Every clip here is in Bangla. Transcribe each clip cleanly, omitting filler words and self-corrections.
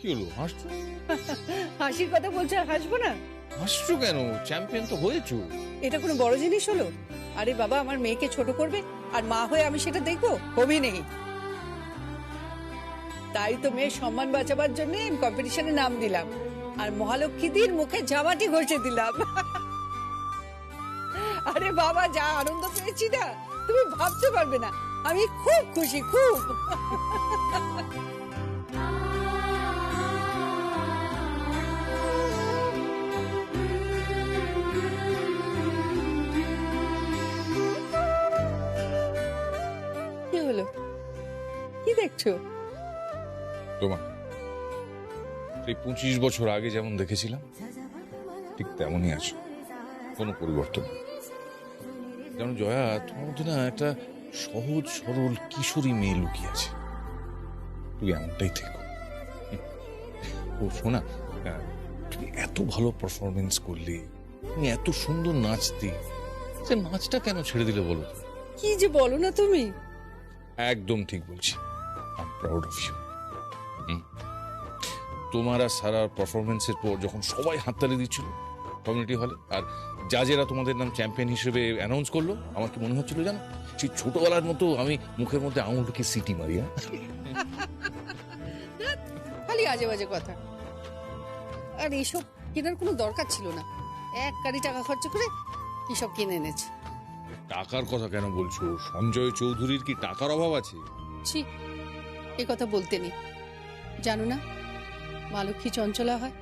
কি হলো, হাসছো? হাসির কথা বলছো আর হাসবো না? হাসছো কেন? চ্যাম্পিয়ন তো হয়েছো। এটা কোনো বড় জিনিস হলো? আরে বাবা, আমার মেয়েকে ছোট করবে আর মা হয়ে আমি সেটা দেখবো? হবি নেই। তাই তো মেয়ের সম্মান বাঁচাবার জন্য কম্পিটিশনে নাম দিলাম আর মহালক্ষ্মীদের মুখে জামাটি ঘষে দিলাম। আরে বাবা, যা আনন্দ পেয়েছি না, তুমি ভাবতে পারবে না। আমি খুব খুশি, খুব। কি হলো, কি দেখছো? তোমার সেই 25 বছর আগে যেমন দেখেছিলাম ঠিক তেমনই আছো, কোনো পরিবর্তন নেই। যেন জয়া, তোমার মধ্যে না একটা সহজ সরল কিশোরী মেয়ে লুকিয়ে আছে। তুই এমনটাই থেকো। ও শোনা, তুমি এত ভালো পারফরমেন্স করলে, তুমি এত সুন্দর নাচতে, যে নাচটা কেন ছেড়ে দিলে বলো তো? কি যে বলো না তুমি। একদম ঠিক বলছি। I am proud of you. তোমার আর সারার পারফরমেন্সের পর যখন সবাই হাততালি দিচ্ছিল কমিউনিটি হলে, আর জাজেরা তোমাদের নাম চ্যাম্পিয়ন হিসেবে অ্যানাউন্স করলো, আমার কি মনে হচ্ছিল জানো, সেই ছোটবেলার মতো আমি মুখের মধ্যে আঙুল ঢুকে সিটি মারি। খালি আজে বাজে কথা। আর এইসব কেনার কোনো দরকার ছিল না। এক কারি টাকা খরচ করে এসব কিনে এনেছে। টাকার কথা কেন বলছো? সঞ্জয় চৌধুরীর কি টাকার অভাব আছে? ছি, এ কথা বলতে নেই। জানো না, মা লক্ষ্মী চঞ্চলা হয়।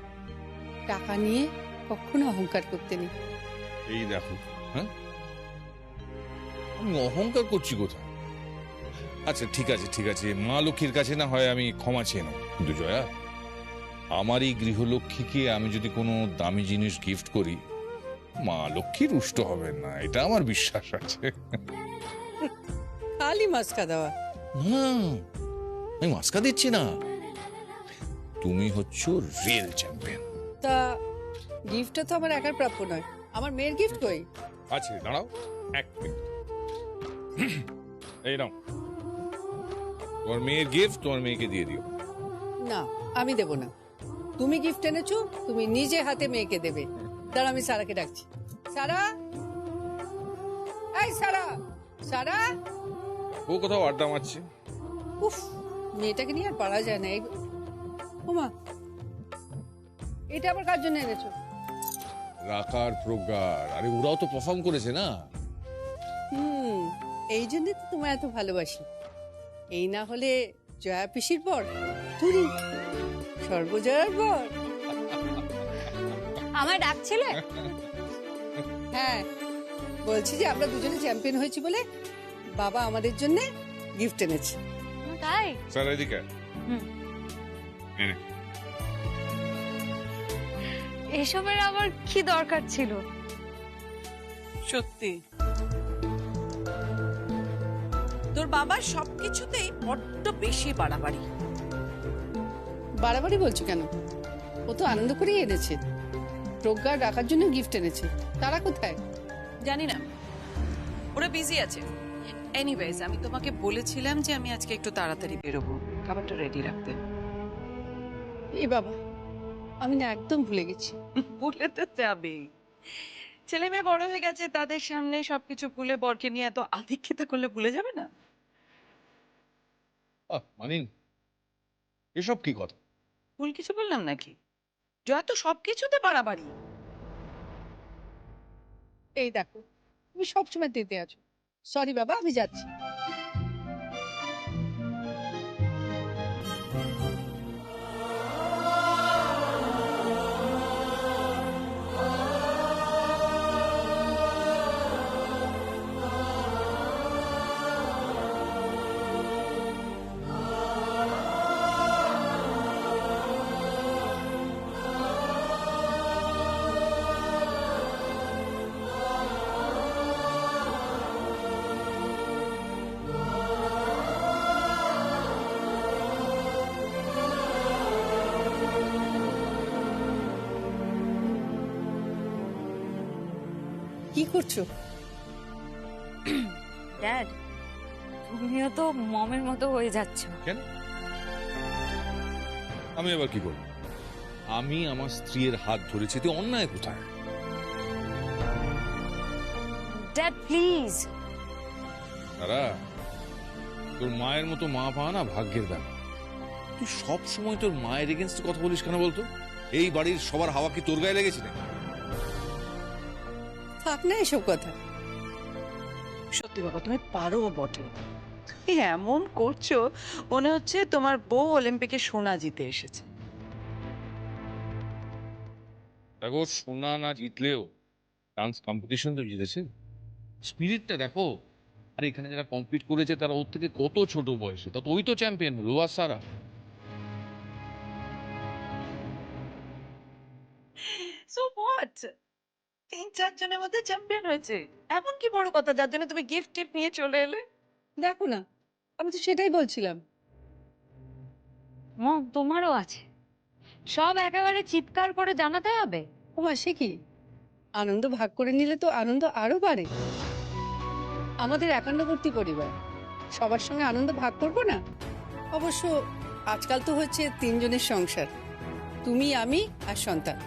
টাকা নিয়ে কখনো অহংকার করতে নেই। এই দেখো, হ্যাঁ, আমি অহংকার করছি কোথায়? আচ্ছা ঠিক আছে, ঠিক আছে, মা লক্ষ্মীর কাছে না হয় আমি ক্ষমা চেয়ে নেব, কিন্তু জয়া, আমার এই গৃহলক্ষ্মীকে আমি যদি কোনো দামি জিনিস গিফট করি, মা লক্ষ্মী রুষ্ট হবেন না, এটা আমার বিশ্বাস আছে। খালি মাস্কা দেওয়া। না, আমি মাস্কা দিচ্ছি না, তুমি হচ্ছ রিয়েল চ্যাম্পিয়ন। তা গিফটটা তো আমার একার প্রাপ্য নয়, আমার মেয়ের গিফট কই? আছে, দাঁড়াও এক মিনিট। এই নাও তোমার মেয়ের গিফট, তোমার মেয়েকে দিয়ে দিও। না, আমি দেব না। তুমি গিফট এনেছো, তুমি নিজে হাতে মেয়েকে দেবে। দাঁড়া, আমি সারাকে ডাকছি। সারা, এই সারা, সারা। ও কোথাও আড্ডা মারছে। উফ, মেয়েটাকে নিয়ে আর পারা যায় না। ওমা, এটা আবার কার জন্য এনেছো? রাকার প্রজ্ঞার, আরে ওরাও তো পারফর্ম করেছে না। এই জন্যই তো তোমায় এত ভালোবাসি। এই না হলে জয়া পিসির পর তুমি সর্বজয়ার পর। আমায় ডাকছিলে? হ্যাঁ, বলছি যে আমরা দুজনে চ্যাম্পিয়ন হয়েছি বলে বাবা আমাদের জন্য গিফট এনেছে। তাই? স্যার এদিকে। এসবের আবার কি দরকার ছিল? সত্যি তোর বাবার সবকিছুতেই বড্ড বেশি বাড়াবাড়ি। বাড়াবাড়ি বলছো কেন? ও তো আনন্দ করেই এনেছে। প্রজ্ঞা রাখার জন্য গিফট এনেছে। তারা কোথায়? জানি না, ওরা বিজি আছে। এনিওয়েজ, আমি তোমাকে বলেছিলাম যে আমি আজকে একটু তাড়াতাড়ি বেরোবো, খাবারটা রেডি রাখতে। এ বাবা, আমি না একদম ভুলে গেছি। ভুলে তো যাবেই, ছেলে মেয়ে বড় হয়ে গেছে, তাদের সামনে সবকিছু ভুলে বরকে নিয়ে এত আধিক্যতা করলে ভুলে যাবে না? মানিন, এসব কি কথা? ভুল কিছু বললাম নাকি? জয়া তো সবকিছুতে বাড়াবাড়ি। এই দেখো, তুমি সবসময় দিতে আছো। সরি বাবা, আমি যাচ্ছি। কি করছো? ড্যাড, তুমিও তো মমের মতো হয়ে যাচ্ছ। কেন? আমি আবার কি করব? আমি আমার স্ত্রীর হাত ধরেছি, তো অন্যায় কোথায়? Dad please. তারা তোর মায়ের মতো মা পাওয়া না ভাগ্যের ব্যাপার। তুই সব সময় তোর মায়ের এগেনস্টে কথা বলিস কেন বলতো? এই বাড়ির সবার হাওয়া কি তোর গায়ে লেগেছে না? থাক না এসব কথা। সত্যি বাবা, তুমি পারো বটে। তুমি এমন করছো মনে হচ্ছে তোমার বউ অলিম্পিকে সোনা জিতে এসেছে। দেখো, সোনা না জিতলেও ডান্স কম্পিটিশন তো জিতেছে। স্পিরিটটা দেখো। আর এখানে যারা কম্পিট করেছে তারা ওর থেকে কত ছোট বয়সে, তা তো ওই তো চ্যাম্পিয়ন হলো। আর সারা সো হোয়াট, 3-4 জনের মধ্যে চ্যাম্পিয়ন হয়েছে, এমন কি বড় কথা যার জন্য তুমি গিফট টিফট নিয়ে চলে এলে? দেখো না, আমি তো সেটাই বলছিলাম। মম, তোমারও আছে। সব একেবারে চিৎকার করে জানাতে হবে? ওমা, সে কি? আনন্দ ভাগ করে নিলে তো আনন্দ আরো বাড়ে। আমাদের একান্নবর্তী পরিবার, সবার সঙ্গে আনন্দ ভাগ করব না? অবশ্য আজকাল তো হচ্ছে 3 জনের সংসার, তুমি, আমি আর সন্তান।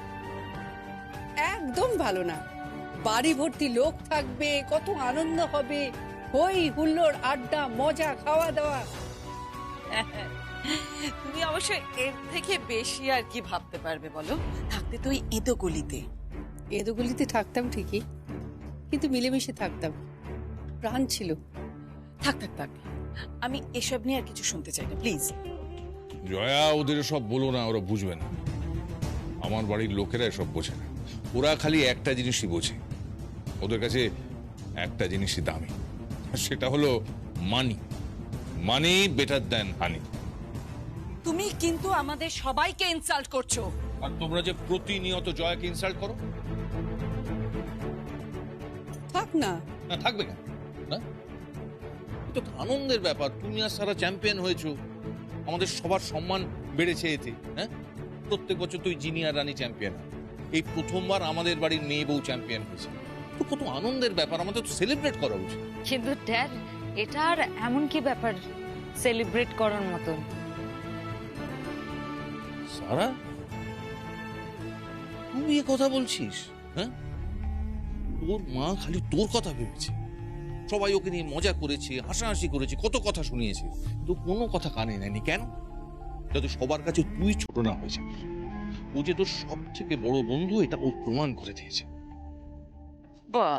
একদম ভালো না। বাড়ি ভর্তি লোক থাকবে, কত আনন্দ হবে, হই হুল্লোড়, আড্ডা, মজা, খাওয়া দাওয়া। তুমি অবশ্য এর থেকে বেশি আর কি ভাবতে পারবে বলো? থাকতে তো ওই এঁদো গলিতে। এদোগুলিতে থাকতাম ঠিকই, কিন্তু মিলেমিশে থাকতাম, প্রাণ ছিল। থাক থাক থাক, আমি এসব নিয়ে আর কিছু শুনতে চাই না, প্লিজ। জয়া, ওদের সব বলো না, ওরা বুঝবে না। আমার বাড়ির লোকেরা এসব বোঝে না। ওরা খালি একটা জিনিসই বোঝে, ওদের কাছে একটা জিনিসই দামি, আর সেটা হলো মানি। মানি বেটার দ্যান হানি। তুমি কিন্তু আমাদের সবাইকে ইনসাল্ট করছো। আর তোমরা যে প্রতিনিয়ত জয়াকে ইনসাল্ট করো। থাক না। না, থাকবে কেন? না, এটা তো আনন্দের ব্যাপার। তুমি আর সারা চ্যাম্পিয়ন হয়েছো, আমাদের সবার সম্মান বেড়েছে এতে। হ্যাঁ, প্রত্যেক বছর তুই জিনিয়ার রানী চ্যাম্পিয়ন, এই প্রথমবার আমাদের বাড়ির মেয়ে বউ চ্যাম্পিয়ন হয়েছে। তো কত আনন্দের ব্যাপার, আমাদের তো সেলিব্রেট করা উচিত। কিন্তু ড্যাড, এটা আর এমন কি ব্যাপার সেলিব্রেট করার মতন? সারা, তুই এ কথা বলছিস? হ্যাঁ, তোর মা খালি তোর কথা ভেবেছে। সবাই ওকে নিয়ে মজা করেছে, হাসাহাসি করেছে, কত কথা শুনিয়েছে, কিন্তু কোনো কথা কানে নেয়নি। কেন? যাতে সবার কাছে তুই ছোট না হয়ে যাস। ও যে তোর সব থেকে বড় বন্ধু, এটা ও প্রমাণ করে দিয়েছে। বাবা,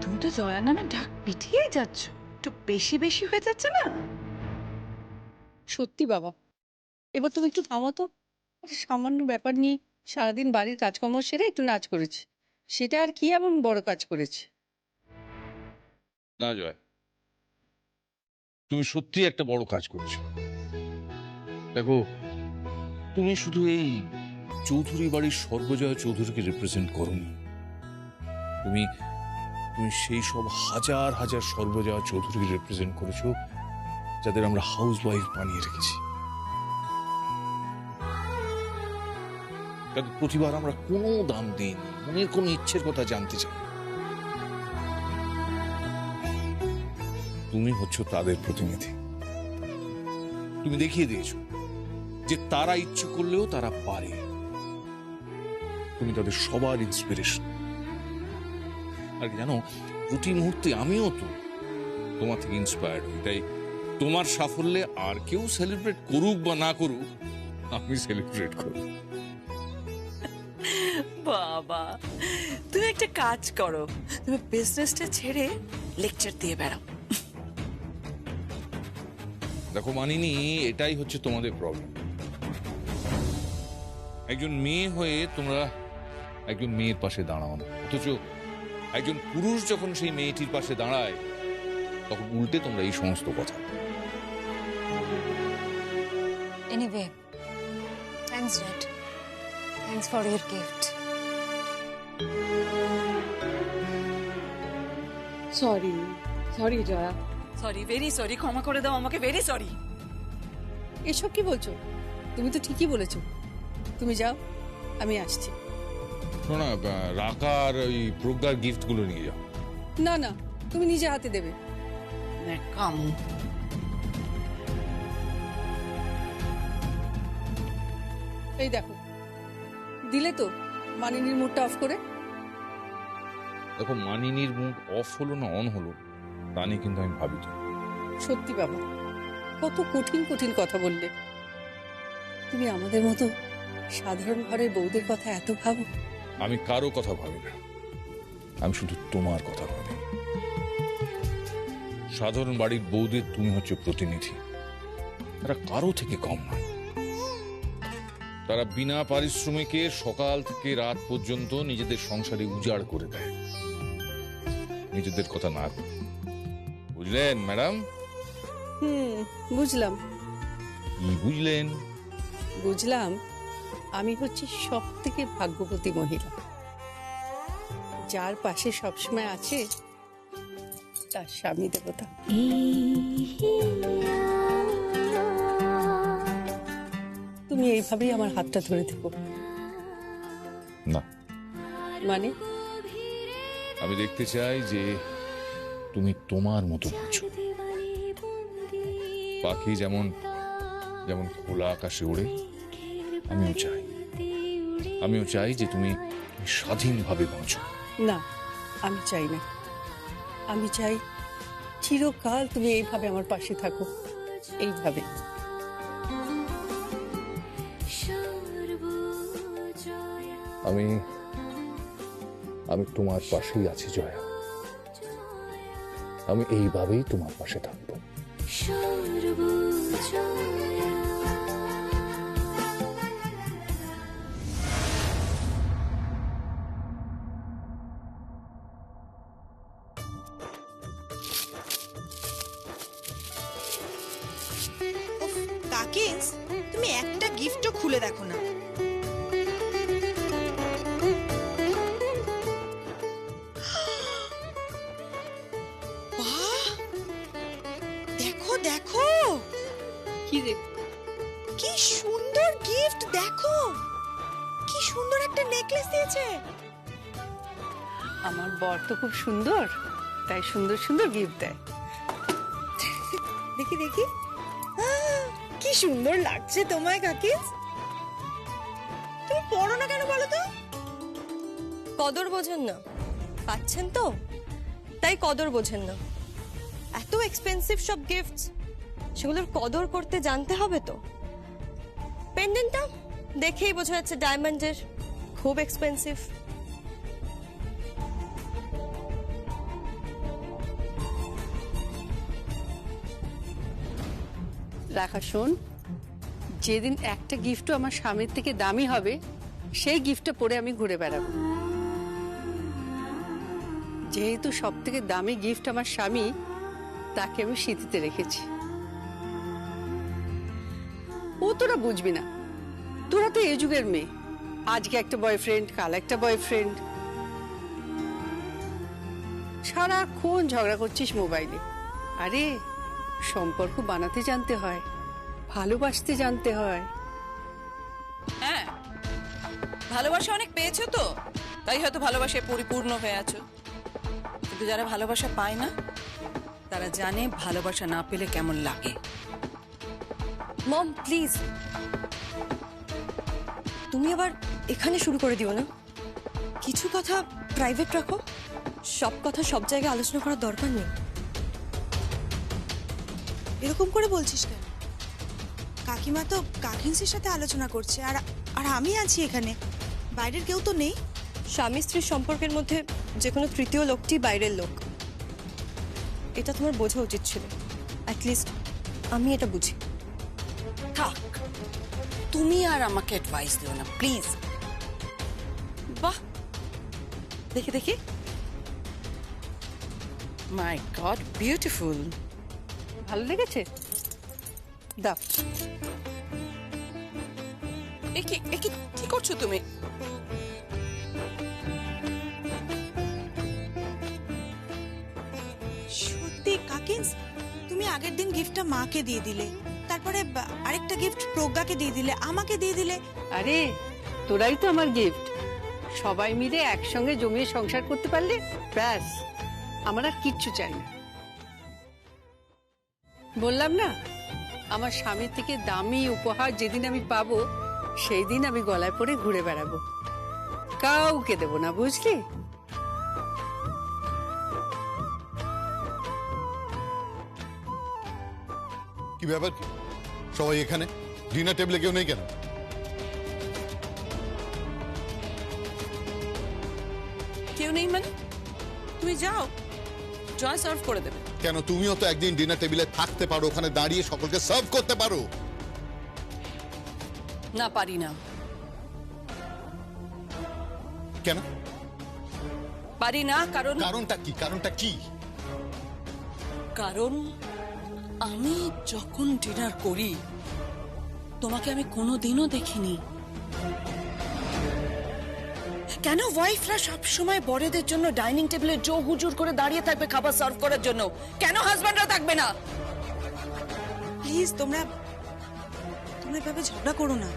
তুমি তো জয়া নামে ঢাক পিটিয়ে যাচ্ছ, একটু বেশি বেশি হয়ে যাচ্ছে না? সত্যি বাবা, এবার তুমি একটু থামো তো। একটা সামান্য ব্যাপার নিয়ে সারাদিন বাড়ির কাজকর্ম সেরে একটু নাচ করেছি, সেটা আর কি এমন বড় কাজ করেছে? না জয়, তুমি সত্যি একটা বড় কাজ করেছো। দেখো, তুমি শুধু এই চৌধুরী বাড়ির সর্বজয়া চৌধুরীকে রিপ্রেজেন্ট করোনি, তুমি তুমি সেই সব হাজার হাজার সর্বজয়া চৌধুরীকে রিপ্রেজেন্ট করেছো যাদের আমরা হাউস ওয়াইফ বানিয়ে রেখেছি। তাদের প্রতিবার আমরা কোনো দাম দিইনি, মনের কোনো ইচ্ছের কথা জানতে চাই। তুমি হচ্ছ তাদের প্রতিনিধি। তুমি দেখিয়ে দিয়েছো যে তারা ইচ্ছে করলেও তারা পারে। তুমি তাদের সবার ইন্সপিরেশন। আর জানো, প্রতি মুহূর্তে আমিও তো তোমার থেকে ইন্সপায়ার্ড হই। তাই তোমার সাফল্যে আর কেউ সেলিব্রেট করুক বা না করুক, আমি সেলিব্রেট করব। বাবা, তুমি একটা কাজ করো, তুমি বিজনেসটা ছেড়ে লেকচার দিয়ে বেড়াও। দেখো মানিনি, এটাই হচ্ছে তোমাদের প্রবলেম। একজন মেয়ে হয়ে তোমরা একজন মেয়ের পাশে দাঁড়াও না, অথচ একজন পুরুষ যখন সেই মেয়েটির পাশে দাঁড়ায় তখন উল্টে তোমরা এই সমস্ত কথা। Anyway, thanks dad, thanks for your gift. Sorry, sorry Jaya. Sorry, very sorry, ক্ষমা করে দাও আমাকে, ভেরি সরি। এসব কি বলছো? তুমি তো ঠিকই বলেছো। তুমি যাও, আমি আসছি। শোনা, রাকার ওই প্রজ্ঞার গিফট গুলো নিয়ে যাও। না না, তুমি নিজে হাতে দেবে। কাম। এই দেখো, দিলে তো মানিনীর মুডটা অফ করে। দেখো, মানিনীর মুড অফ হলো না অন হলো তা নিয়ে কিন্তু আমি ভাবি তো। সত্যি বাবা, কত কঠিন কঠিন কথা বললে। তুমি আমাদের মতো সাধারণ ঘরের বউদের কথা এত ভাবো? আমি কারো কথা ভাবি না, আমি শুধু তোমার কথা ভাবি। সাধারণ বাড়ির বউদের তুমি হচ্ছে প্রতিনিধি, তারা কারো থেকে কম নয়। তারা বিনা পারিশ্রমিকে সকাল থেকে রাত পর্যন্ত নিজেদের সংসারে উজাড় করে দেয়, নিজেদের কথা না ভেবে। বুঝলেন ম্যাডাম? বুঝলাম। কি বুঝলেন? বুঝলাম আমি হচ্ছি সব থেকে ভাগ্যবতী মহিলা, যার পাশে সবসময় আছে তার স্বামী দেবতা। তুমি এইভাবেই আমার হাতটা ধরে থেকো। না, মানে? আমি দেখতে চাই যে তুমি তোমার মতো বুঝো। পাখি যেমন যেমন খোলা আকাশে ওড়ে, আমিও চাই যে তুমি স্বাধীনভাবে বাঁচো। না, আমি চাই না। আমি চাই চিরকাল তুমি এইভাবে আমার পাশে থাকো, এইভাবে। আমি আমি তোমার পাশেই আছি জয়া, আমি এইভাবেই তোমার পাশে থাকবো। কাকিন্স, তুমি একটা গিফটও খুলে দেখো না। বাহ, দেখো দেখো, কি রে? কি সুন্দর গিফট! দেখো কি সুন্দর একটা নেকলেস দিয়েছে। আমার বর তো খুব সুন্দর, তাই সুন্দর সুন্দর গিফট দেয়। দেখি দেখি, কি সুন্দর লাগছে তোমায় কাকিন্স। তুমি পড়ো না কেন বলো তো? কদর বোঝেন না, পাচ্ছেন তো তাই কদর বোঝেন না। এত এক্সপেন্সিভ সব গিফটস, সেগুলোর কদর করতে জানতে হবে তো। পেন্ডেন্টটা দেখেই বোঝা যাচ্ছে ডায়মন্ডের, খুব এক্সপেন্সিভ। রাখা, শোন, যেদিন একটা গিফটও আমার স্বামীর থেকে দামি হবে, সেই গিফটটা পরে আমি ঘুরে বেড়াবো। যেহেতু সব থেকে দামি গিফট আমার স্বামী, তাকে আমি স্মৃতিতে রেখেছি। ও তোরা বুঝবি না, তোরা তো এই যুগের মেয়ে। আজকে একটা বয়ফ্রেন্ড, কাল একটা বয়ফ্রেন্ড, সারাক্ষণ ঝগড়া করছিস মোবাইলে। আরে, সম্পর্ক বানাতে জানতে হয়, ভালোবাসতে জানতে হয়। হ্যাঁ, ভালোবাসা অনেক পেয়েছো তো, তাই হয়তো ভালোবাসায় পরিপূর্ণ হয়ে আছো। কিন্তু যারা ভালোবাসা পায় না, তারা জানে ভালোবাসা না পেলে কেমন লাগে। মম প্লিজ, তুমি আবার এখানে শুরু করে দিও না। কিছু কথা প্রাইভেট রাখো, সব কথা সব জায়গায় আলোচনা করার দরকার নেই। এরকম করে বলছিস কেন? কাকিমা তো কাকিন্সের সাথে আলোচনা করছে, আর আর আমি আছি এখানে, বাইরের কেউ তো নেই। স্বামী স্ত্রীর সম্পর্কের মধ্যে যে কোনো তৃতীয় লোকটি বাইরের লোক, এটা তোমার বোঝা উচিত ছিল। অ্যাটলিস্ট আমি এটা বুঝি। থাক, তুমি আর আমাকে অ্যাডভাইস দিও না প্লিজ। বাহ, দেখি দেখি, মাই গড, বিউটিফুল। ভালো লেগেছে? দাও। কি করছো তুমি? সত্যি কাকিন্স, তুমি আগের দিন গিফটটা মাকে দিয়ে দিলে, তারপরে আরেকটা গিফট প্রজ্ঞাকে দিয়ে দিলে, আমাকে দিয়ে দিলে। আরে, তোরাই তো আমার গিফট। সবাই মিলে একসঙ্গে জমিয়ে সংসার করতে পারলে ব্যাস, আমার আর কিচ্ছু চাই না। বললাম না, আমার স্বামীর থেকে দামি উপহার যেদিন আমি পাবো, সেই দিন আমি গলায় পরে ঘুরে বেড়াবো, কাউকে দেবো না, বুঝলি? কি ব্যাপার, কি সবাই এখানে? ডিনার টেবিলে কেউ নেই কেন? কেউ নেই মানে? তুমি যাও, জয় সার্ভ করে দেবে। কেন, তুমিও তো একদিন ডিনার টেবিলে থাকতে পারো, ওখানে দাঁড়িয়ে সকলকে সার্ভ করতে পারো। না, পারি না। কেন? পারি না কারণ কারণটা কি? কারণটা কি? কারণ আমি যখন ডিনার করি তোমাকে আমি কোনোদিনও দেখিনি। কেন ওয়াইফরা সবসময় বড়দের জন্য ডাইনিং টেবিলে জো হুজুর করে দাঁড়িয়ে থাকবে খাবার সার্ভ করার জন্য? কেন হাজব্যান্ডরা থাকবে না? প্লিজ তোমরা এভাবে ঝগড়া করো না।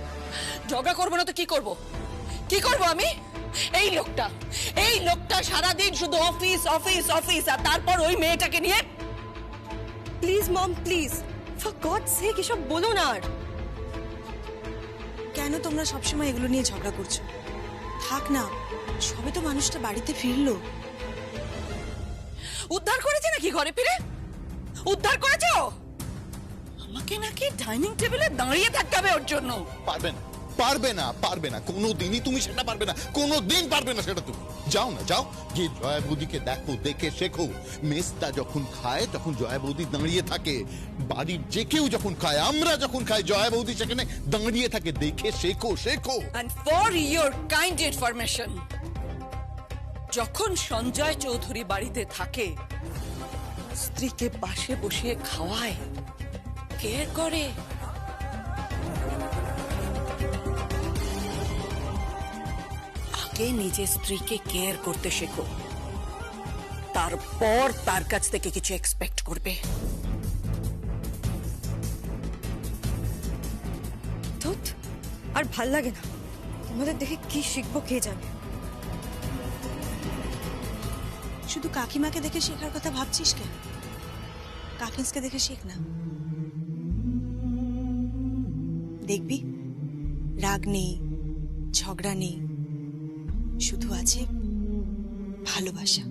ঝগড়া করবো না তো কি করব? কি করব আমি? এই লোকটা সারাদিন শুধু অফিস অফিস অফিস, আর তারপর ওই মেয়েটাকে নিয়ে। Please mom, please, for God sake এসব বলো না আর। কেন তোমরা সবসময় এগুলো নিয়ে ঝগড়া করছো? থাক না, সবে তো মানুষটা বাড়িতে ফিরলো। উদ্ধার করেছে নাকি ঘরে ফিরে? উদ্ধার করেছে ও? আমাকে নাকি ডাইনিং টেবিলে দাঁড়িয়ে থাকতে হবে ওর জন্য? পারবে না, পারবে না, পারবে না, কোনোদিনই তুমি সেটা পারবে না, কোনোদিন পারবে না সেটা। তুমি যাও না, যাও গিয়ে জয়া বৌদিকে দেখো, দেখে শেখো। মেসটা যখন খায় তখন জয়া বৌদি দাঁড়িয়ে থাকে, বাড়ির যে কেউ যখন খায়, আমরা যখন খাই, জয়া বৌদি সেখানে দাঁড়িয়ে থাকে। দেখে শেখো, শেখো। And for your kind information, যখন সঞ্জয় চৌধুরী বাড়িতে থাকে, স্ত্রীকে পাশে বসিয়ে খাওয়ায়, কে করে? আগে নিজের স্ত্রীকে কেয়ার করতে শেখো, তারপর তার কাছ থেকে কিছু এক্সপেক্ট করবে। ধুত, আর ভাল লাগে না তোমাদের দেখে। কি শিখবো কে জানে। শুধু কাকিমাকে দেখে শেখার কথা ভাবছিস কেন? কাকিন্সকে দেখে শেখ না। দেখবি রাগ নেই, ঝগড়া নেই, শুধু আছে ভালোবাসা।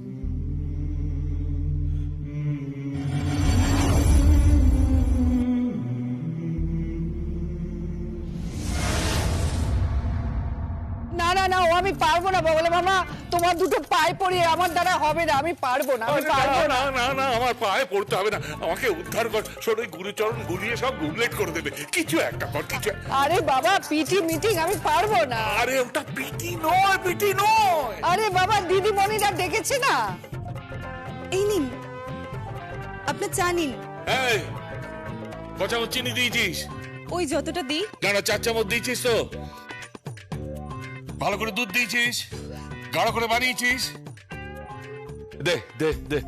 না না না, ও আমি পারবো না বগলে মামা, তোমার দুটো পায়ে পড়িয়ে আমার দ্বারা হবে না, আমি পারবো না, আমি পারবো না। না না না, আমার পায়ে পড়তে হবে না, আমাকে উদ্ধার কর। শোন, ওই গুরুচরণ গুলিয়ে সব গুবলেট করে দেবে। কিছু একটা কর, কিছু। আরে বাবা, পিটি মিটিং আমি পারবো না। আরে ওটা পিটি নয়, পিটি নয়। আরে বাবা, দিদিমণিরা ডেকেছে না। এই নিন আপনার চা নিন। এই, ক চামচ চিনি দিয়েছিস? ওই যতটা দিই। জানো 4 চামচ দিয়েছিস তো? ভালো করে দুধ দিয়েছিস? গাঢ় করে বানিয়েছিস? দে দে দে।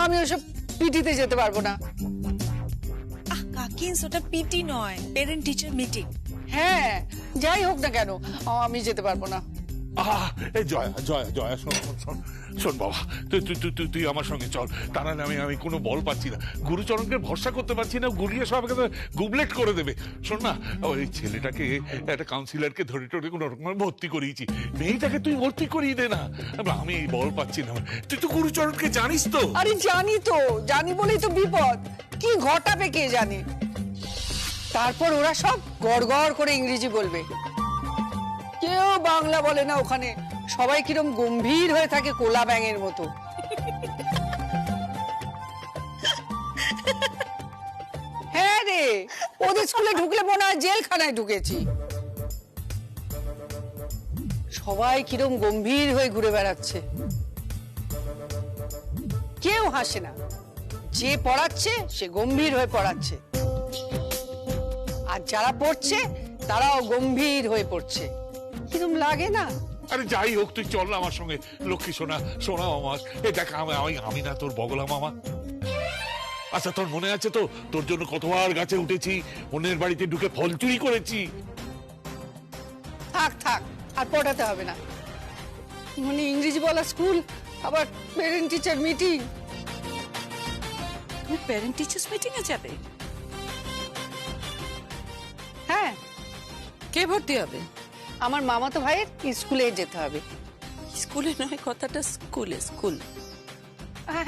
আমি ওসব পিটিতে যেতে পারবো না। কাকিন্স, ওটা পিটি নয়, পেরেন্ট টিচার মিটিং। হ্যাঁ, যাই হোক না কেন, আমি যেতে পারবো না। এই জয়া জয়া জয়া, শোন শোন শোন শোন বাবা, তুই তুই তুই তুই তুই আমার সঙ্গে চল। তা নাহলে আমি কোনো বল পাচ্ছি না, গুরুচরণকে ভরসা করতে পারছি না, গুলিয়ে সব গুবলেট করে দেবে। শোন না, ওই ছেলেটাকে একটা কাউন্সিলরকে ধরে টরে কোনো রকম ভর্তি করিয়েছি, মেয়েটাকে তুই ভর্তি করিয়ে দে না। আমি এই বল পাচ্ছি না। তুই তো গুরুচরণকে জানিস তো? আরে জানি তো, জানি বলেই তো বিপদ। কি ঘটাবে কে জানে। তারপর ওরা সব গড়গড় করে ইংরেজি বলবে, কেউ বাংলা বলে না ওখানে, সবাই কিরম গম্ভীর হয়ে থাকে, কোলা ব্যাঙের মতো। হ্যাঁ রে, ওদের স্কুলে ঢুকলে মনে হয় জেলখানায় ঢুকেছি। সবাই কিরম গম্ভীর হয়ে ঘুরে বেড়াচ্ছে, কেউ হাসে না। যে পড়াচ্ছে সে গম্ভীর হয়ে পড়াচ্ছে, আর যারা পড়ছে তারাও গম্ভীর হয়ে পড়ছে। কিরম লাগে না? আরে যাই হোক, তুই চল না আমার সঙ্গে। লক্ষ্মী সোনা, সোনা আমার, এ দেখ আমি না তোর বগলা মামা। আচ্ছা, তোর মনে আছে তো, তোর জন্য কতবার গাছে উঠেছি, অন্যের বাড়িতে ঢুকে ফল চুরি করেছি। থাক থাক, আর পড়াতে হবে না। মানে ইংরেজি বলা স্কুল, আবার পেরেন্ট টিচার মিটিং। তুমি প্যারেন্ট টিচার্স মিটিং এ যাবে? হ্যাঁ, কে ভর্তি হবে? আমার মামাতো ভাইয়ের স্কুলে যেতে হবে। স্কুলে নয়, কথাটা স্কুলে, স্কুল।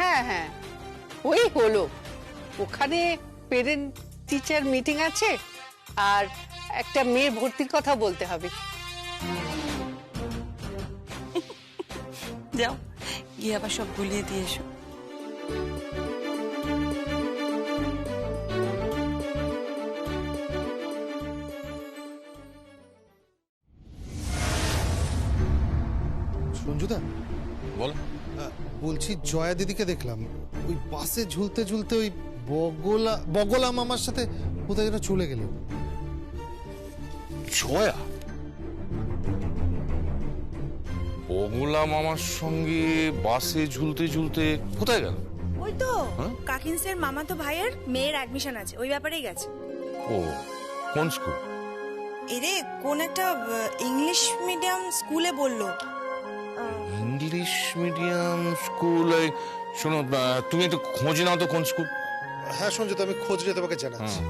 হ্যাঁ হ্যাঁ, ওই হলো, ওখানে পেরেন্ট টিচার মিটিং আছে আর একটা মেয়ে ভর্তির কথা বলতে হবে। যাও, গিয়ে আবার সব গুলিয়ে দিয়ে এসো। সঞ্জুদা, বল। বলছি জয়া দিদিকে দেখলাম ওই বাসে ঝুলতে ঝুলতে ওই বগলা মামার সাথে কোথায় যেন চলে গেলেন। জয়া বগলা মামার সঙ্গে বাসে ঝুলতে ঝুলতে কোথায় গেল? ওই তো হ্যাঁ? কাকিন্সের মামাতো ভাইয়ের মেয়ের অ্যাডমিশন আছে, ওই ব্যাপারেই গেছে। ও, কোন স্কুল? এরে কোন একটা ইংলিশ মিডিয়াম স্কুলে বললো। English medium school. শোনো, তুমি একটু খোঁজ নাও তো কোন স্কুল। হ্যাঁ সঞ্জুদা, আমি খোঁজ নিয়ে তোমাকে জানাচ্ছি।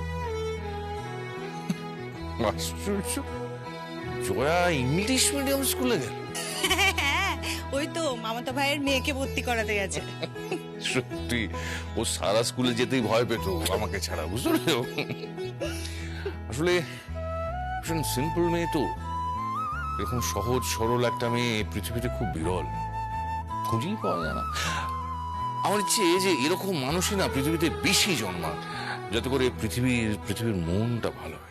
আশ্চর্য, জয়া ইংলিশ মিডিয়াম স্কুলে গেল? হ্যাঁ, ওই তো মামাতো ভাইয়ের মেয়েকে ভর্তি করাতে গেছে। সত্যি, ও সারা স্কুলে যেতেই ভয় পেত আমাকে ছাড়া, বুঝলে? আসলে ভীষণ সিম্পল মেয়ে তো, এরকম সহজ সরল একটা মেয়ে পৃথিবীতে খুব বিরল, খুঁজেই পাওয়া যায় না। আমার ইচ্ছে যে এরকম মানুষই না পৃথিবীতে বেশি জন্মাক, যাতে করে পৃথিবীর মনটা ভালো হয়।